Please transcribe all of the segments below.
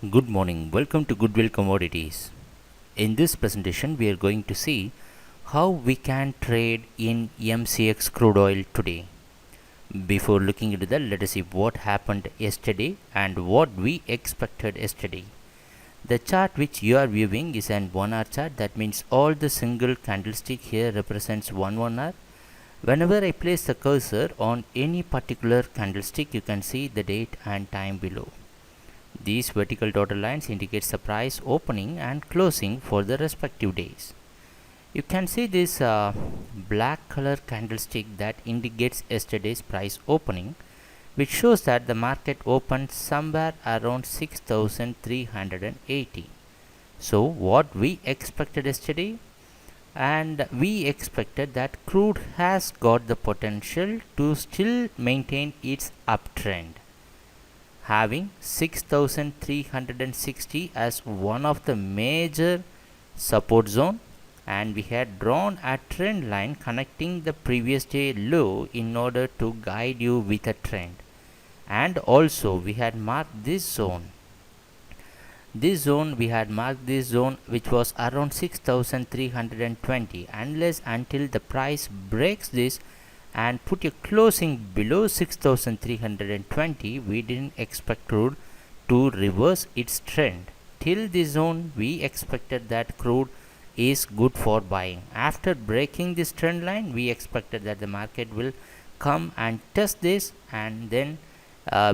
Good morning. Welcome to Goodwill Commodities. In this presentation, we are going to see how we can trade in Mcx crude oil today. Before looking into that, let us see what happened yesterday and what we expected yesterday. The chart which you are viewing is an 1 hour chart. That means all the single candlestick here represents 1 hour. Whenever I place the cursor on any particular candlestick, you can see the date and time below. These vertical dotted lines indicates the price opening and closing for the respective days. You can see this black color candlestick that indicates yesterday's price opening, which shows that the market opened somewhere around 6380. So what we expected yesterday, and we expected that crude has got the potential to still maintain its uptrend, having 6360 as one of the major support zone, and we had drawn a trend line connecting the previous day low in order to guide you with a trend. And also we had marked this zone, which was around 6320, unless until the price breaks this and put a closing below 6320, we didn't expect crude to reverse its trend. Till this zone, we expected that crude is good for buying. After breaking this trend line, we expected that the market will come and test this, and then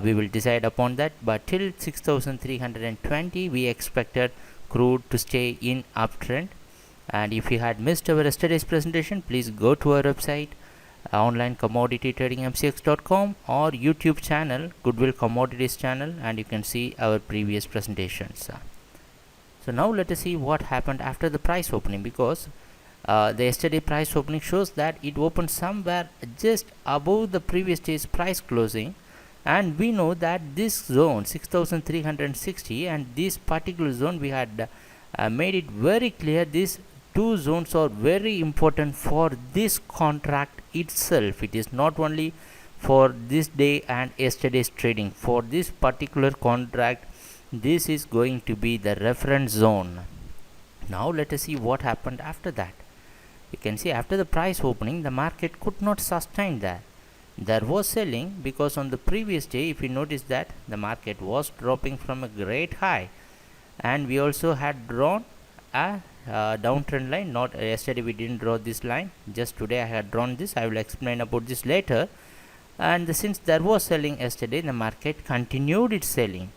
we will decide upon that. But till 6320, we expected crude to stay in uptrend. And if you had missed our yesterday's presentation, please go to our website, online commodity trading mcx.com, or YouTube channel, Goodwill Commodities channel, and you can see our previous presentations. So now let us see what happened after the price opening, because the yesterday price opening shows that it opened somewhere just above the previous day's price closing, and we know that this zone 6360 and this particular zone, we had made it very clear these two zones are very important for this contract itself. It is not only for this day and yesterday's trading. For this particular contract, this is going to be the reference zone. Now let us see what happened after that. You can see after the price opening, the market could not sustain that. There was selling, because on the previous day, if you notice that the market was dropping from a great high, and we also had drawn a downtrend line. Not yesterday we didn't draw this line, just today I had drawn this. I will explain about this later. And since there was selling yesterday, the market continued its selling.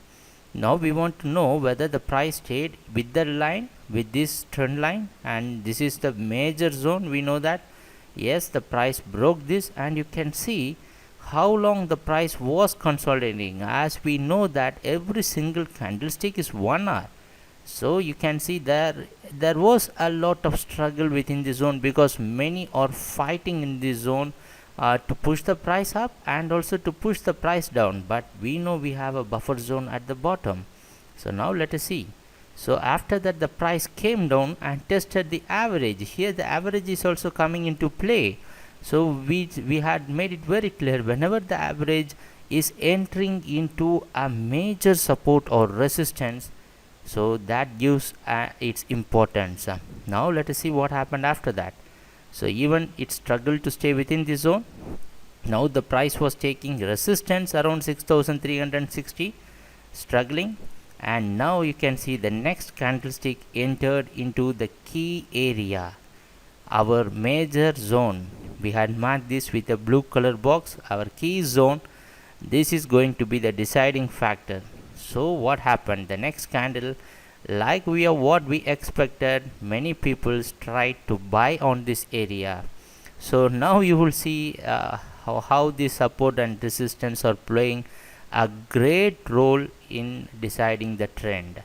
Now we want to know whether the price stayed with the line, with this trend line, and this is the major zone. We know that yes, the price broke this, and you can see how long the price was consolidating, as we know that every single candlestick is 1 hour. So you can see there was a lot of struggle within the zone, because many are fighting in this zone to push the price up and also to push the price down, but we know we have a buffer zone at the bottom. So now let us see. So after that, the price came down and tested the average. Here the average is also coming into play. So we had made it very clear, whenever the average is entering into a major support or resistance, so that gives its importance. Now let us see what happened after that. So even it struggled to stay within the zone. Now the price was taking resistance around 6360, struggling, and now you can see the next candlestick entered into the key area, our major zone. We had marked this with a blue color box, our key zone. This is going to be the deciding factor. So what happened? The next candle, like what we expected, many people tried to buy on this area. So now you will see how the support and resistance are playing a great role in deciding the trend.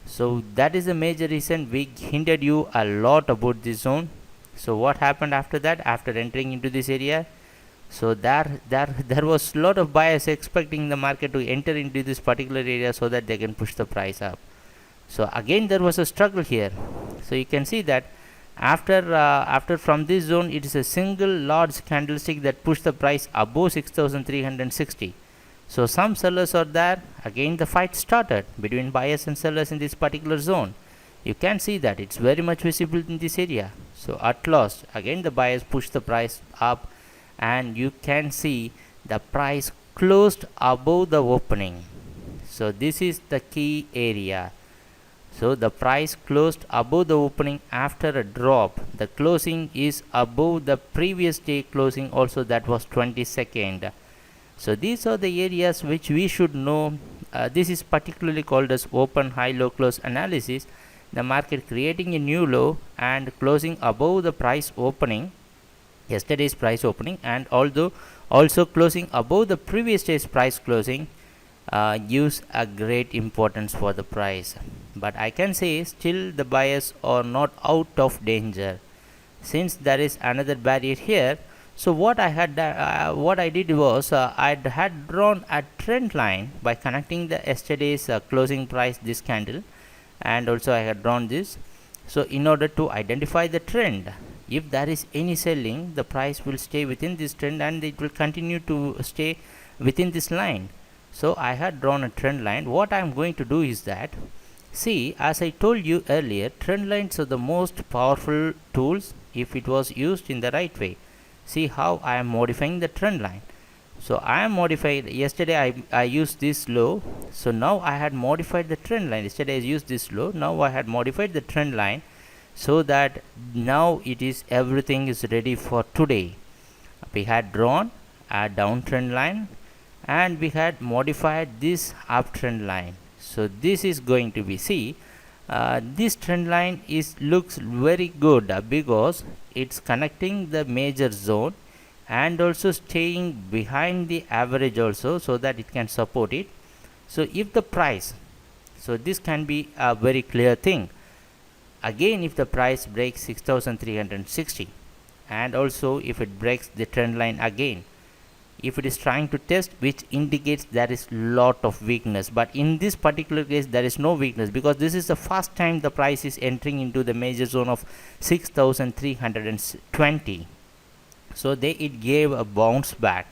So that is the major reason we hinted you a lot about this zone. So what happened after that, after entering into this area? So there was a lot of buyers expecting the market to enter into this particular area so that they can push the price up. So again there was a struggle here. So you can see that after from this zone, it is a single large candlestick that pushed the price above 6360. So some sellers are there again the fight started between buyers and sellers in this particular zone. You can see that it's very much visible in this area. So at last again the buyers push the price up, and you can see the price closed above the opening. So this is the key area. So the price closed above the opening after a drop. The closing is above the previous day closing also, that was 22nd. So these are the areas which we should know. This is particularly called as open high low close analysis. The market creating a new low and closing above the price opening, yesterday's price opening, and although also closing above the previous day's price closing gives a great importance for the price. But I can say still the buyers are not out of danger, since there is another barrier here. So what I did was I had drawn a trend line by connecting the yesterday's closing price, this candle, and also I had drawn this. So in order to identify the trend, if there is any selling, the price will stay within this trend and it will continue to stay within this line. So I had drawn a trend line. What I am going to do is that, see, as I told you earlier, trend lines are the most powerful tools if it was used in the right way. See how I am modifying the trend line. So I am modified. Yesterday I used this low. So now I had modified the trend line. Yesterday I used this low. Now I had modified the trend line, so that now it is everything is ready for today. We had drawn a downtrend line and we had modified this uptrend line. So this is going to be, see, this trend line looks very good because it's connecting the major zone and also staying behind the average also, so that it can support it. So if the price, so this can be a very clear thing. Again, if the price breaks 6360, and also if it breaks the trend line again, if it is trying to test, which indicates there is lot of weakness, but in this particular case there is no weakness, because this is the first time the price is entering into the major zone of 6320. So it gave a bounce back.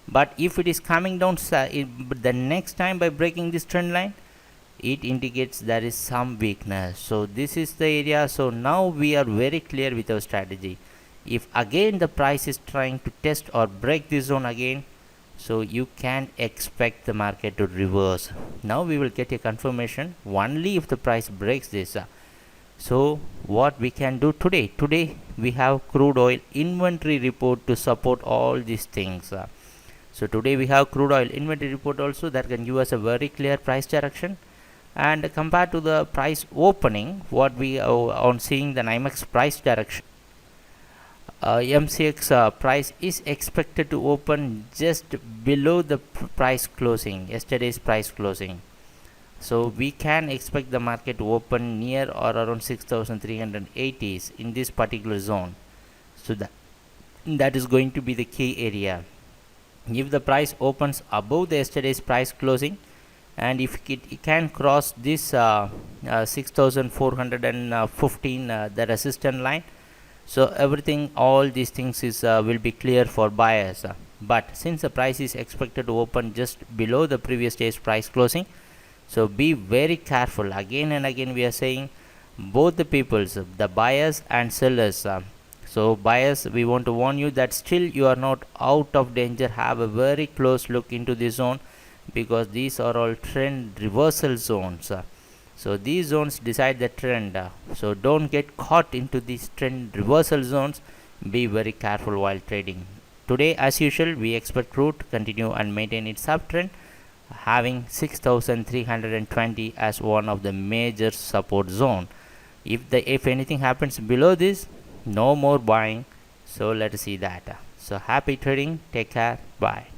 But if it is coming down the next time by breaking this trend line, it indicates there is some weakness. So this is the area. So now we are very clear with our strategy. If again the price is trying to test or break this zone again, so you can expect the market to reverse. Now we will get a confirmation only if the price breaks this. So what we can do today we have crude oil inventory report to support all these things. So today we have crude oil inventory report also, that can give us a very clear price direction. And compared to the price opening, what we on seeing the Mcx price direction, Mcx price is expected to open just below the price closing, yesterday's price closing. So we can expect the market to open near or around 6380s in this particular zone. So that is going to be the key area. If the price opens above the yesterday's price closing, and if it can cross this 6415, the resistance line, so everything, all these things is will be clear for buyers. But since the price is expected to open just below the previous day's price closing, so be very careful. Again and again we are saying, both the peoples, the buyers and sellers. So buyers, we want to warn you that still you are not out of danger. Have a very close look into this zone, because these are all trend reversal zones. So these zones decide the trend. So don't get caught into these trend reversal zones. Be very careful while trading. Today as usual we expect crude to continue and maintain its uptrend, having 6320 as one of the major support zone. If anything happens below this, no more buying. So let us see that. So happy trading, take care, bye.